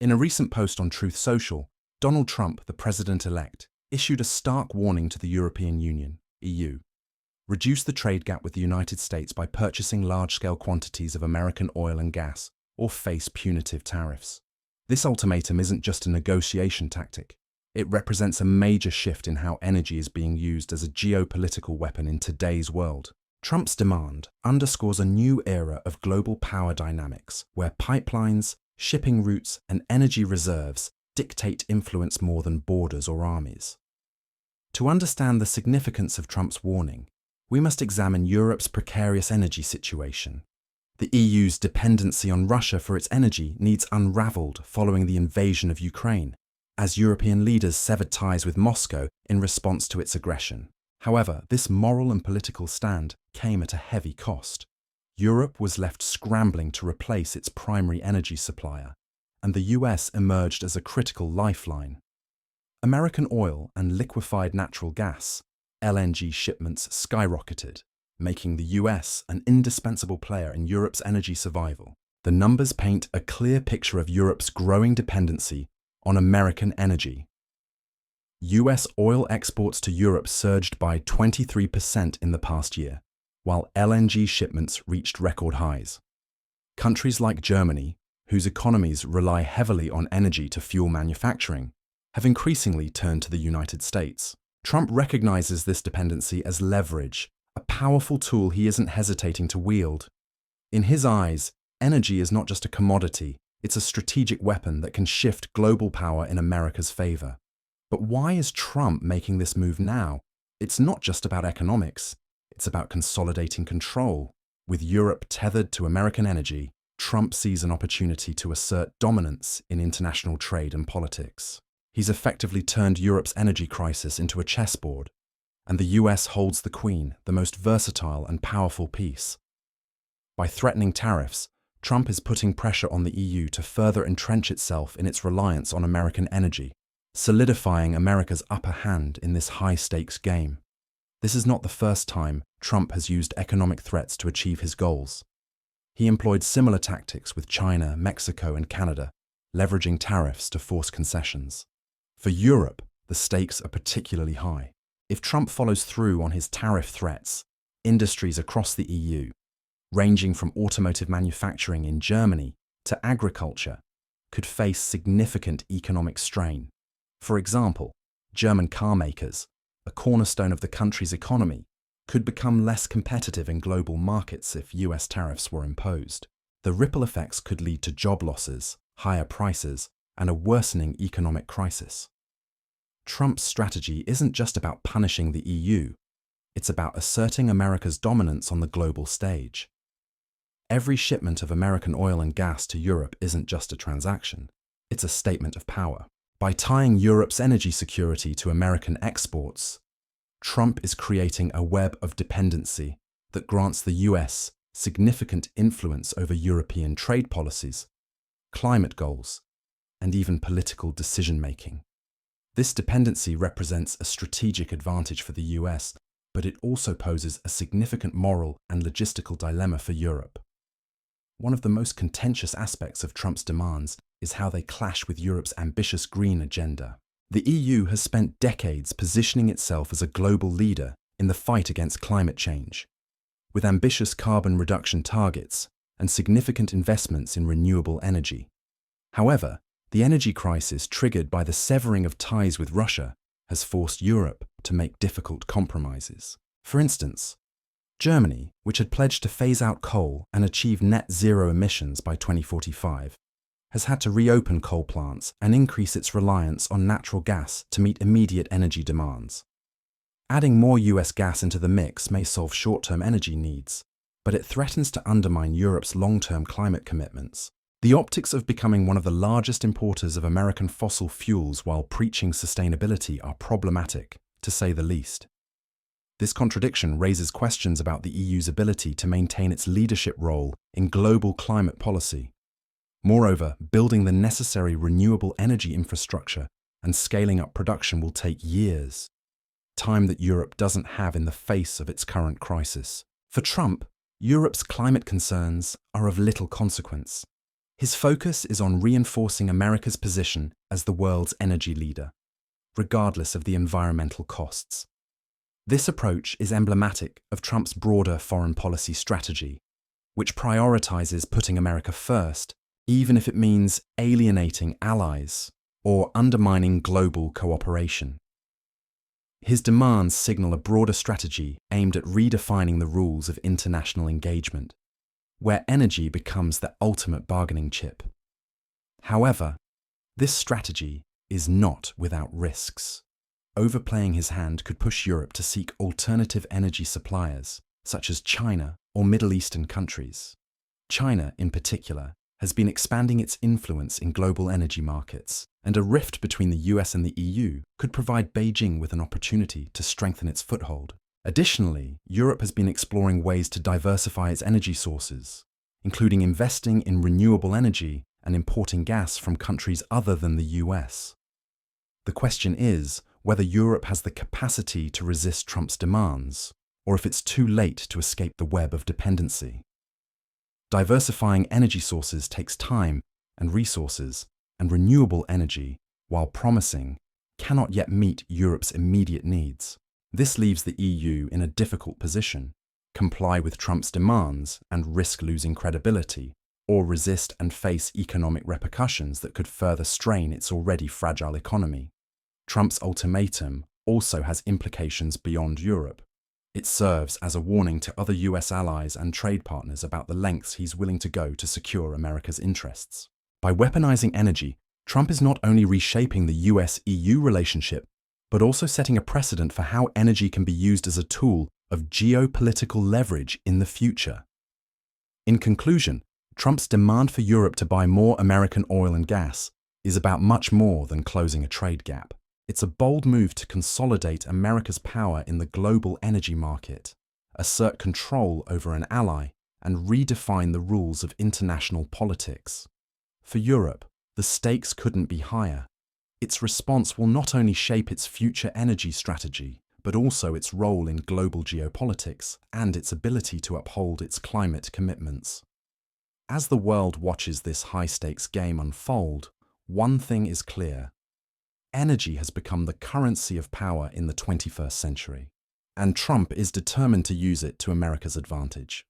In a recent post on Truth Social, Donald Trump, the president-elect, issued a stark warning to the European Union, EU. Reduce the trade gap with the United States by purchasing large-scale quantities of American oil and gas, or face punitive tariffs. This ultimatum isn't just a negotiation tactic. It represents a major shift in how energy is being used as a geopolitical weapon in today's world. Trump's demand underscores a new era of global power dynamics, where pipelines, shipping routes, and energy reserves dictate influence more than borders or armies. To understand the significance of Trump's warning, we must examine Europe's precarious energy situation. The EU's dependency on Russia for its energy needs unraveled following the invasion of Ukraine, as European leaders severed ties with Moscow in response to its aggression. However, this moral and political stand came at a heavy cost. Europe was left scrambling to replace its primary energy supplier, and the US emerged as a critical lifeline. American oil and liquefied natural gas, LNG shipments skyrocketed, making the US an indispensable player in Europe's energy survival. The numbers paint a clear picture of Europe's growing dependency on American energy. US oil exports to Europe surged by 23% in the past year, while LNG shipments reached record highs. Countries like Germany, whose economies rely heavily on energy to fuel manufacturing, have increasingly turned to the United States. Trump recognizes this dependency as leverage, a powerful tool he isn't hesitating to wield. In his eyes, energy is not just a commodity, it's a strategic weapon that can shift global power in America's favor. But why is Trump making this move now? It's not just about economics, it's about consolidating control. With Europe tethered to American energy, Trump sees an opportunity to assert dominance in international trade and politics. He's effectively turned Europe's energy crisis into a chessboard, and the US holds the queen, the most versatile and powerful piece. By threatening tariffs, Trump is putting pressure on the EU to further entrench itself in its reliance on American energy, solidifying America's upper hand in this high-stakes game. This is not the first time Trump has used economic threats to achieve his goals. He employed similar tactics with China, Mexico, and Canada, leveraging tariffs to force concessions. For Europe, the stakes are particularly high. If Trump follows through on his tariff threats, industries across the EU, ranging from automotive manufacturing in Germany to agriculture, could face significant economic strain. For example, German car makers, a cornerstone of the country's economy, could become less competitive in global markets if US tariffs were imposed. The ripple effects could lead to job losses, higher prices, and a worsening economic crisis. Trump's strategy isn't just about punishing the EU, it's about asserting America's dominance on the global stage. Every shipment of American oil and gas to Europe isn't just a transaction, it's a statement of power. By tying Europe's energy security to American exports, Trump is creating a web of dependency that grants the US significant influence over European trade policies, climate goals, and even political decision-making. This dependency represents a strategic advantage for the US, but it also poses a significant moral and logistical dilemma for Europe. One of the most contentious aspects of Trump's demands is how they clash with Europe's ambitious green agenda. The EU has spent decades positioning itself as a global leader in the fight against climate change, with ambitious carbon reduction targets and significant investments in renewable energy. However, the energy crisis triggered by the severing of ties with Russia has forced Europe to make difficult compromises. For instance, Germany, which had pledged to phase out coal and achieve net zero emissions by 2045, has had to reopen coal plants and increase its reliance on natural gas to meet immediate energy demands. Adding more US gas into the mix may solve short-term energy needs, but it threatens to undermine Europe's long-term climate commitments. The optics of becoming one of the largest importers of American fossil fuels while preaching sustainability are problematic, to say the least. This contradiction raises questions about the EU's ability to maintain its leadership role in global climate policy. Moreover, building the necessary renewable energy infrastructure and scaling up production will take years, time that Europe doesn't have in the face of its current crisis. For Trump, Europe's climate concerns are of little consequence. His focus is on reinforcing America's position as the world's energy leader, regardless of the environmental costs. This approach is emblematic of Trump's broader foreign policy strategy, which prioritizes putting America first, even if it means alienating allies or undermining global cooperation. His demands signal a broader strategy aimed at redefining the rules of international engagement, where energy becomes the ultimate bargaining chip. However, this strategy is not without risks. Overplaying his hand could push Europe to seek alternative energy suppliers, such as China or Middle Eastern countries. China, in particular, has been expanding its influence in global energy markets, and a rift between the US and the EU could provide Beijing with an opportunity to strengthen its foothold. Additionally, Europe has been exploring ways to diversify its energy sources, including investing in renewable energy and importing gas from countries other than the US. The question is whether Europe has the capacity to resist Trump's demands, or if it's too late to escape the web of dependency. Diversifying energy sources takes time and resources, and renewable energy, while promising, cannot yet meet Europe's immediate needs. This leaves the EU in a difficult position: comply with Trump's demands and risk losing credibility, or resist and face economic repercussions that could further strain its already fragile economy. Trump's ultimatum also has implications beyond Europe. It serves as a warning to other US allies and trade partners about the lengths he's willing to go to secure America's interests. By weaponizing energy, Trump is not only reshaping the US-EU relationship, but also setting a precedent for how energy can be used as a tool of geopolitical leverage in the future. In conclusion, Trump's demand for Europe to buy more American oil and gas is about much more than closing a trade gap. It's a bold move to consolidate America's power in the global energy market, assert control over an ally, and redefine the rules of international politics. For Europe, the stakes couldn't be higher. Its response will not only shape its future energy strategy, but also its role in global geopolitics and its ability to uphold its climate commitments. As the world watches this high-stakes game unfold, one thing is clear: energy has become the currency of power in the 21st century, and Trump is determined to use it to America's advantage.